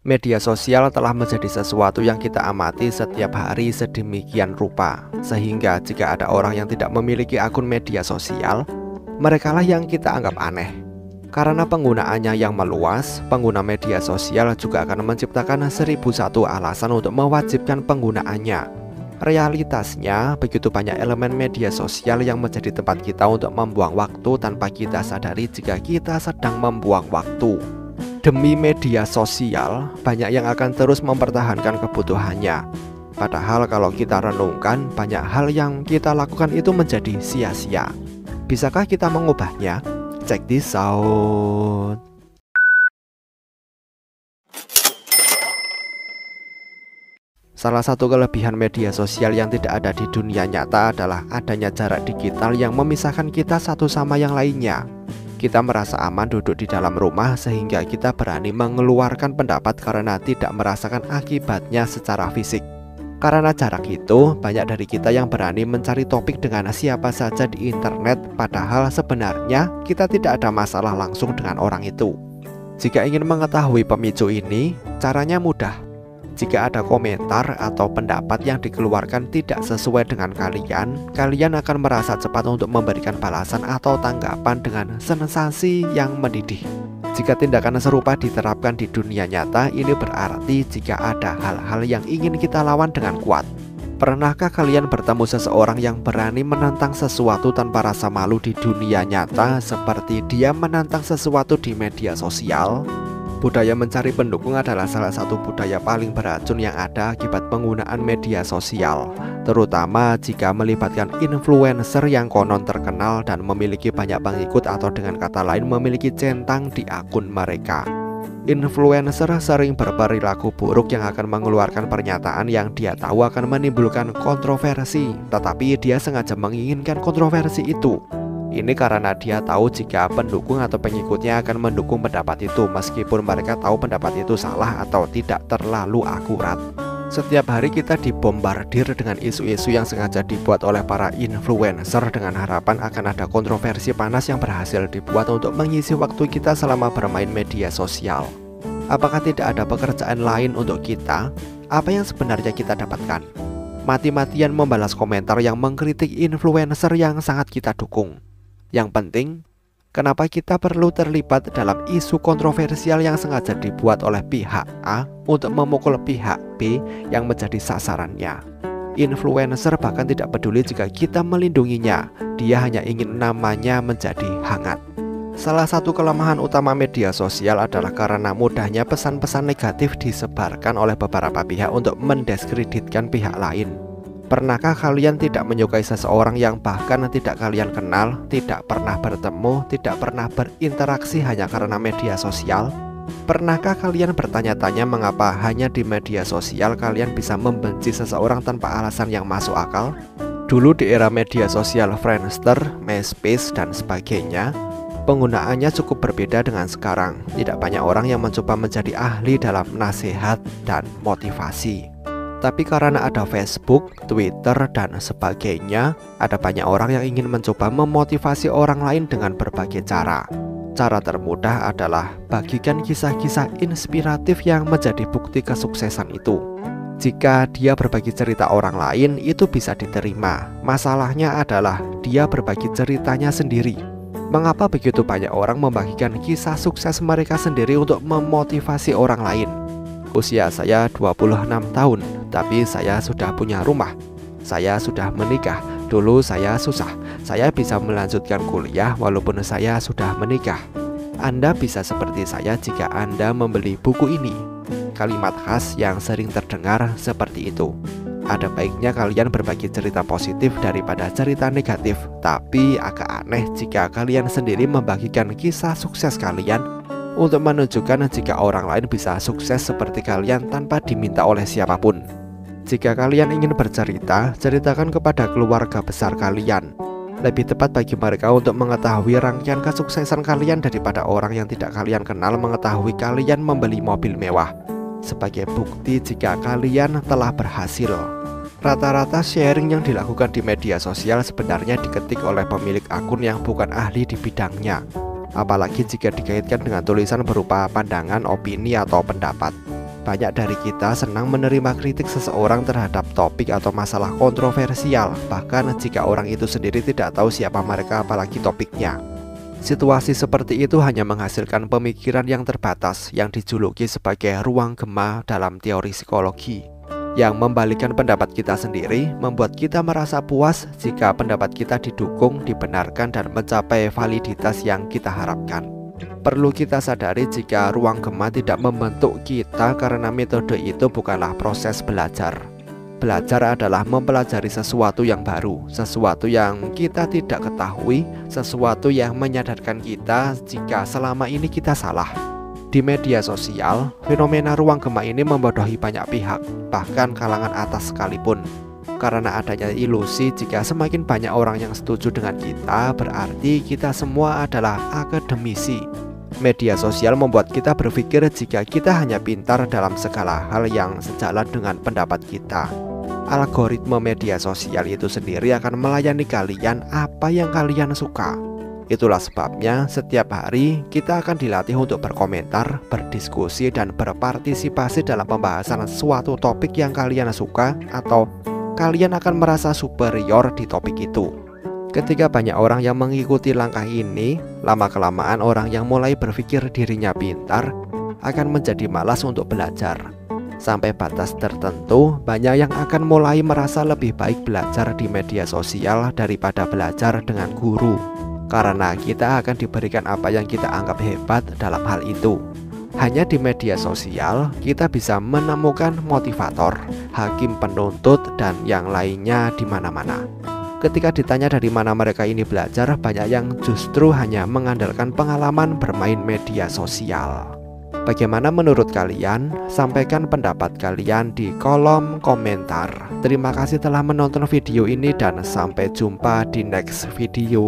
Media sosial telah menjadi sesuatu yang kita amati setiap hari sedemikian rupa, sehingga jika ada orang yang tidak memiliki akun media sosial, merekalah yang kita anggap aneh. Karena penggunaannya yang meluas, pengguna media sosial juga akan menciptakan 1001 alasan untuk mewajibkan penggunaannya. Realitasnya, begitu banyak elemen media sosial yang menjadi tempat kita untuk membuang waktu tanpa kita sadari jika kita sedang membuang waktu. Demi media sosial, banyak yang akan terus mempertahankan kebutuhannya. Padahal kalau kita renungkan, banyak hal yang kita lakukan itu menjadi sia-sia. Bisakah kita mengubahnya? Check this out. Salah satu kelebihan media sosial yang tidak ada di dunia nyata adalah adanya jarak digital yang memisahkan kita satu sama yang lainnya. Kita merasa aman duduk di dalam rumah sehingga kita berani mengeluarkan pendapat karena tidak merasakan akibatnya secara fisik. Karena jarak itu, banyak dari kita yang berani mencari topik dengan siapa saja di internet, padahal sebenarnya kita tidak ada masalah langsung dengan orang itu. Jika ingin mengetahui pemicu ini, caranya mudah. Jika ada komentar atau pendapat yang dikeluarkan tidak sesuai dengan kalian akan merasa cepat untuk memberikan balasan atau tanggapan dengan sensasi yang mendidih. Jika tindakan serupa diterapkan di dunia nyata, ini berarti jika ada hal-hal yang ingin kita lawan dengan kuat. Pernahkah kalian bertemu seseorang yang berani menantang sesuatu tanpa rasa malu di dunia nyata seperti dia menantang sesuatu di media sosial? Budaya mencari pendukung adalah salah satu budaya paling beracun yang ada akibat penggunaan media sosial, terutama jika melibatkan influencer yang konon terkenal dan memiliki banyak pengikut atau dengan kata lain memiliki centang di akun mereka. Influencer sering berperilaku buruk yang akan mengeluarkan pernyataan yang dia tahu akan menimbulkan kontroversi, tetapi dia sengaja menginginkan kontroversi itu. Ini karena dia tahu jika pendukung atau pengikutnya akan mendukung pendapat itu meskipun mereka tahu pendapat itu salah atau tidak terlalu akurat. Setiap hari kita dibombardir dengan isu-isu yang sengaja dibuat oleh para influencer dengan harapan akan ada kontroversi panas yang berhasil dibuat untuk mengisi waktu kita selama bermain media sosial. Apakah tidak ada pekerjaan lain untuk kita? Apa yang sebenarnya kita dapatkan? Mati-matian membalas komentar yang mengkritik influencer yang sangat kita dukung. Yang penting, kenapa kita perlu terlibat dalam isu kontroversial yang sengaja dibuat oleh pihak A untuk memukul pihak B yang menjadi sasarannya? Influencer bahkan tidak peduli jika kita melindunginya, dia hanya ingin namanya menjadi hangat. Salah satu kelemahan utama media sosial adalah karena mudahnya pesan-pesan negatif disebarkan oleh beberapa pihak untuk mendiskreditkan pihak lain. Pernahkah kalian tidak menyukai seseorang yang bahkan tidak kalian kenal, tidak pernah bertemu, tidak pernah berinteraksi hanya karena media sosial? Pernahkah kalian bertanya-tanya mengapa hanya di media sosial kalian bisa membenci seseorang tanpa alasan yang masuk akal? Dulu di era media sosial Friendster, MySpace, dan sebagainya, penggunaannya cukup berbeda dengan sekarang. Tidak banyak orang yang mencoba menjadi ahli dalam nasihat dan motivasi. Tapi karena ada Facebook, Twitter, dan sebagainya, ada banyak orang yang ingin mencoba memotivasi orang lain dengan berbagai cara. Cara termudah adalah bagikan kisah-kisah inspiratif yang menjadi bukti kesuksesan itu. Jika dia berbagi cerita orang lain, itu bisa diterima. Masalahnya adalah dia berbagi ceritanya sendiri. Mengapa begitu banyak orang membagikan kisah sukses mereka sendiri untuk memotivasi orang lain? Usia saya 26 tahun, tapi saya sudah punya rumah. Saya sudah menikah. Dulu saya susah. Saya bisa melanjutkan kuliah walaupun saya sudah menikah. Anda bisa seperti saya jika Anda membeli buku ini. Kalimat khas yang sering terdengar seperti itu. Ada baiknya kalian berbagi cerita positif daripada cerita negatif. Tapi agak aneh jika kalian sendiri membagikan kisah sukses kalian untuk menunjukkan jika orang lain bisa sukses seperti kalian tanpa diminta oleh siapapun. Jika kalian ingin bercerita, ceritakan kepada keluarga besar kalian. Lebih tepat bagi mereka untuk mengetahui rangkaian kesuksesan kalian daripada orang yang tidak kalian kenal mengetahui kalian membeli mobil mewah sebagai bukti jika kalian telah berhasil. Rata-rata sharing yang dilakukan di media sosial sebenarnya diketik oleh pemilik akun yang bukan ahli di bidangnya. Apalagi jika dikaitkan dengan tulisan berupa pandangan, opini, atau pendapat. banyak dari kita senang menerima kritik seseorang terhadap topik atau masalah kontroversial, bahkan jika orang itu sendiri tidak tahu siapa mereka apalagi topiknya. Situasi seperti itu hanya menghasilkan pemikiran yang terbatas yang dijuluki sebagai ruang gema dalam teori psikologi, yang membalikkan pendapat kita sendiri, membuat kita merasa puas jika pendapat kita didukung, dibenarkan, dan mencapai validitas yang kita harapkan. Perlu kita sadari jika ruang gema tidak membentuk kita karena metode itu bukanlah proses belajar. Belajar adalah mempelajari sesuatu yang baru, sesuatu yang kita tidak ketahui, sesuatu yang menyadarkan kita jika selama ini kita salah. Di media sosial, fenomena ruang gema ini membodohi banyak pihak, bahkan kalangan atas sekalipun. Karena adanya ilusi jika semakin banyak orang yang setuju dengan kita, berarti kita semua adalah akademisi. Media sosial membuat kita berpikir jika kita hanya pintar dalam segala hal yang sejalan dengan pendapat kita. Algoritma media sosial itu sendiri akan melayani kalian apa yang kalian suka. Itulah sebabnya setiap hari kita akan dilatih untuk berkomentar, berdiskusi, dan berpartisipasi dalam pembahasan suatu topik yang kalian suka, atau kalian akan merasa superior di topik itu. Ketika banyak orang yang mengikuti langkah ini, lama-kelamaan orang yang mulai berpikir dirinya pintar akan menjadi malas untuk belajar. Sampai batas tertentu, banyak yang akan mulai merasa lebih baik belajar di media sosial daripada belajar dengan guru, karena kita akan diberikan apa yang kita anggap hebat dalam hal itu. Hanya di media sosial kita bisa menemukan motivator, hakim penuntut, dan yang lainnya di mana-mana. Ketika ditanya dari mana mereka ini belajar, banyak yang justru hanya mengandalkan pengalaman bermain media sosial. Bagaimana menurut kalian? Sampaikan pendapat kalian di kolom komentar. Terima kasih telah menonton video ini dan sampai jumpa di next video.